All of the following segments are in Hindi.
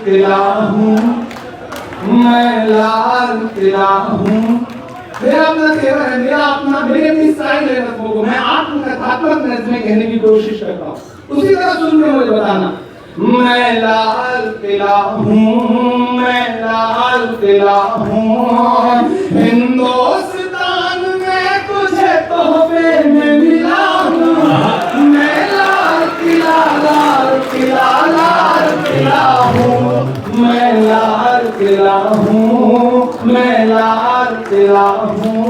किला हूँ, मैं लाल किला हूँ। मेरा अपना तेवर है, मेरा अपना, मेरी अपनी स्टाइल है नज़्मों को, मैं आत्मकथात्मक नज़्में कहने की कोशिश करता हूँ। उसी तरह सुन के मुझे बताना। मैं लाल किला हूँ, मैं लाल किला हूँ, हिंदुस्तान में तुझे तोहफे में मिला हूँ। मैं लाल किला, लाल किला, लाल किला हूँ, मैं लाल किला हूँ, मैं लाल किला हूँ।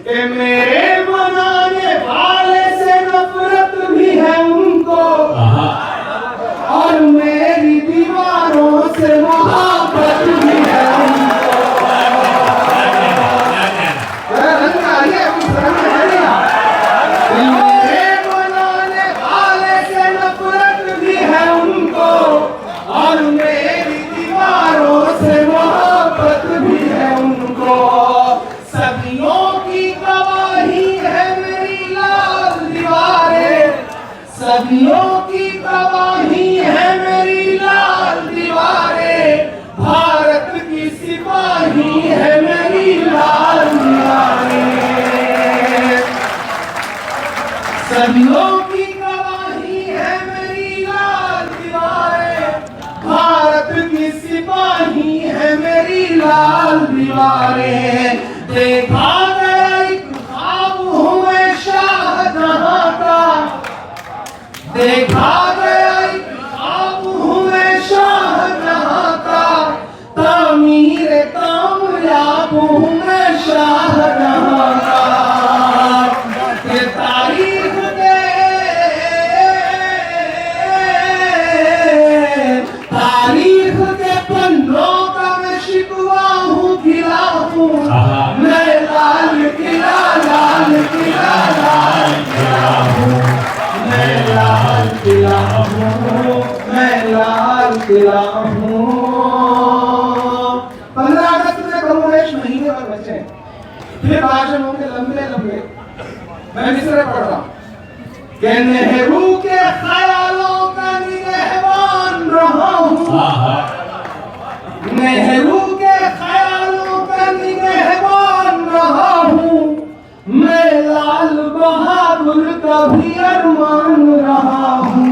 कि मेरे बनाने वाले से नफरत भी है उनको, और मेरी दीवारों से मोहब्बत भी है उनको। मेरे बनाने वाले से नफरत भी है उनको, और मेरी दीवारों से मोहब्बत भी है उनको। सदियों की गवाही है मेरी लाल दीवारें, सदियों की गवाही है मेरी लाल दीवारें। भारत की सिपाही है मेरी लाल दीवारें। सदियों की गवाही है मेरी लाल दीवारें, भारत की सिपाही है मेरी लाल दीवारें। देखा गया एक ख्वाब हूँ मैं शाहजहां का, देखा गया एक ख्वाब हूँ मैं शाहजहां का, तामीर कामयाब हूँ मैं शाहजहां का। ये तारीख के पन्नों का मैं शिकवा हूँ, खिला हूँ। मैं लाल किला, लाल किला, लाल किला हूँ, मैं लाल किला हूँ, मैं लाल किला हूँ। 15 अगस्त से कमोवेश महीने भर बचे, फिर भाषण होंगे लंबे लंबे। मैं मिसरे पढ़ रहा हूँ कि नेहरू के ख्यालों का निगहबान रहा हूँ, नेहरू के ख्यालों का निगहबान रहा हूँ। मैं लाल बहादुर का भी अरमान रहा हूँ।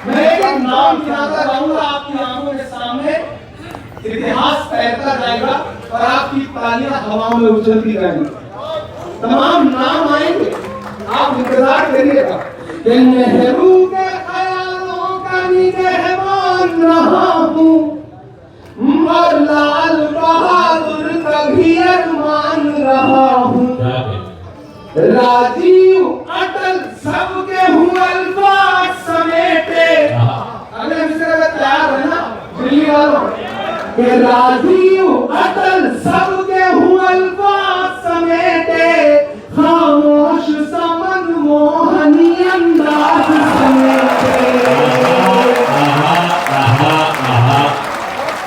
मैं एक नाम गिनाता रहूंगा आपकी आंखों के सामने, इतिहास तैरता जाएगा और आपकी तालियां हवाओं में उछलती रहेंगी। तमाम नाम आएंगे, आप इंतजार करिएगा। कि नेहरू के ख्यालों का निगहबान रहा हूँ, और लाल बहादुर का भी अरमान रहा हूँ। राजीव अटल सबके हूँ अल्फाज समेटे। अगले मिसरे में तैयार है ना दिल्ली वालों? कि राजीव अटल सबके हूँ अल्फाज समेटे, खामोश समन मोहनी अंदाज समेटे।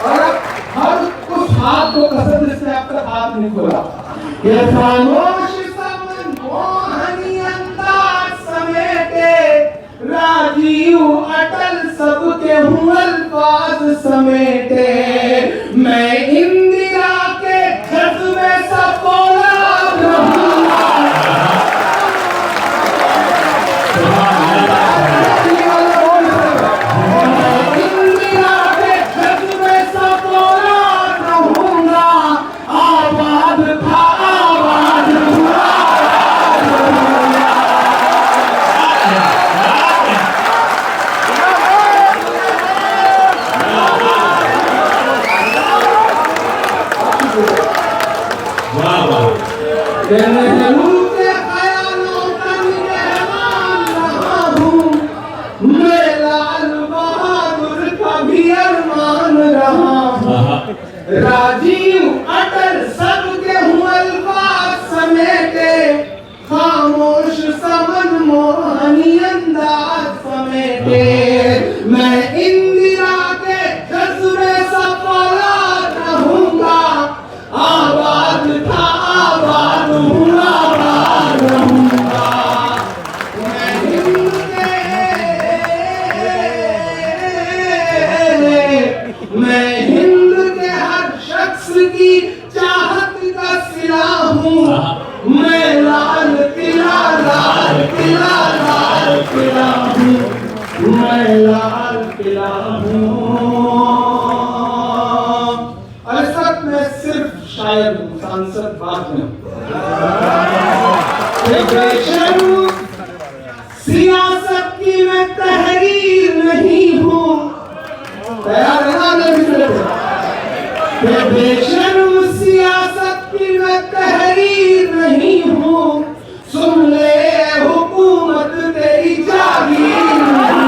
और हर उस हाथ को कसम से अब तक हाथ नहीं खोला। ये खामोश समन मोहनी अंदाज समेटे, राजीव अटल सबके हूँ अल्फाज समेटे। मैं इंदिरा के जज्बे सा फौलाद रहूंगा, इंदिरा के जज्बे सा फौलाद रहूंगा। आबाद था आबाद हुआ, नेहरू के ख्यालों का निगहबान रहा हूँ, मैं लाल बहादुर का भी अरमान रहा हूँ। राजीव अटल सबके हूँ अल्फाज समेटे, खामोश समन मोहनी अंदाज समेटे। मैं इंदिरा के जज्बे सा फौलाद रहूंगा, आबाद था आबाद हूँ, आबाद रहूंगा। मैं हिंद के मैं लाल किला हूँ। अरे सर मैं सिर्फ शायर हूँ, सांसद बात में सियासत की मैं तहरीर नहीं हूँ। तैयार है ना बेशर्म सियासत की मैं तहरीर नहीं हूँ। सुन ले हुकूमत तेरी जागीर नहीं।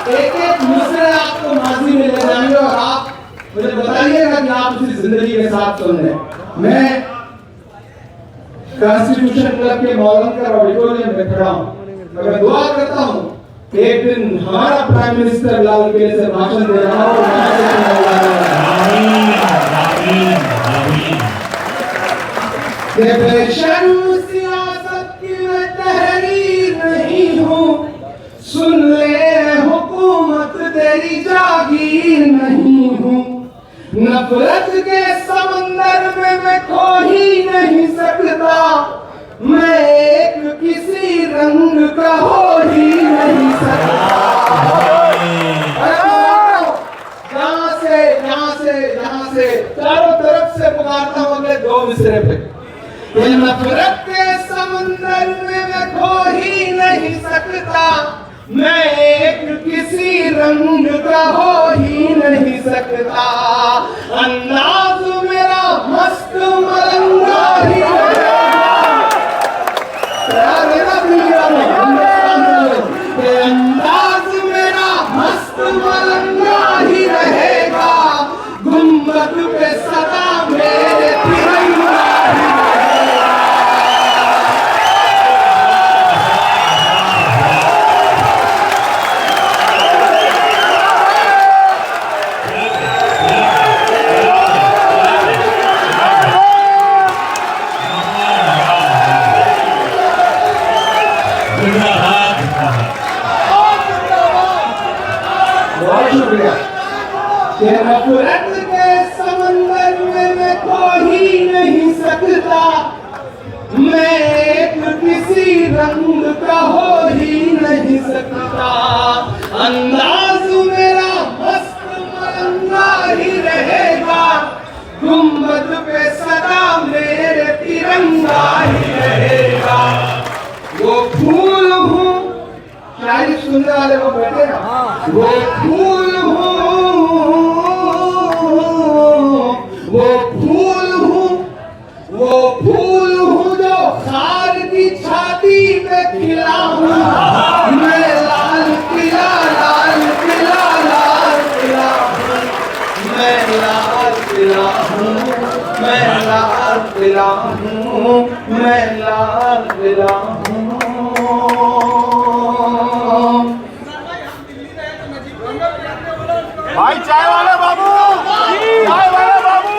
एक मुझसे आपको माजी में ले जाएंगे और आप मुझे बताइएगा कि आप उसी जिंदगी के साथ सुन रहे हैं। मैं कॉन्स्टिट्यूशन क्लब के मौलाना ऑडिटोरियम में खड़ा हूँ। मैं दुआ करता हूँ एक दिन हमारा प्राइम मिनिस्टर लाल किले से भाषण दे रहा हो। बेशर्म सियासत की मैं तहरीर नहीं हूँ। सुन ले हुकूमत तेरी जागीर नहीं हूँ। नफरत के समंदर में मैं खो ही नहीं सकता। मैं एक किसी रंग का हो ही नहीं सकता। यहाँ से चारों तरफ से पुकारता हूँ अगले दो मिसरे पे। नफरत के समंदर में मैं खो ही नहीं सकता। मैं एक किसी रंग का हो ही नहीं सकता। अंदाज मेरा मस्त मलंगा ही अंदाज मेरा मस्त मलंगा ही रहेगा। गुंबद पे सदा मेरे तिरंगा नफरत के समंदर में मैं खो ही नहीं सकता। मैं एक किसी रंग का हो ही नहीं सकता। अंदाज मेरा मस्त मलंगा ही रहेगा। गुंबद पे सदा मेरे तिरंगा ही रहेगा। वो फूल हूँ, शायरी सुनने वाले को बैठे ना। वो फूल हूँ, वो फूल हूँ जो खार की छाती पे खिला हूँ। मैं लाल किला, लाल किला, लाल किला हूँ। मैं लाल किला हूँ, मैं लाल किला हूँ, मैं लाल किला हूँ। भाई चाय वाले बाबू, चाय वाले बाबू,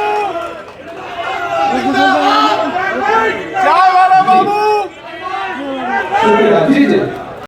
चाय वाले बाबू। शुक्रिया जी जी।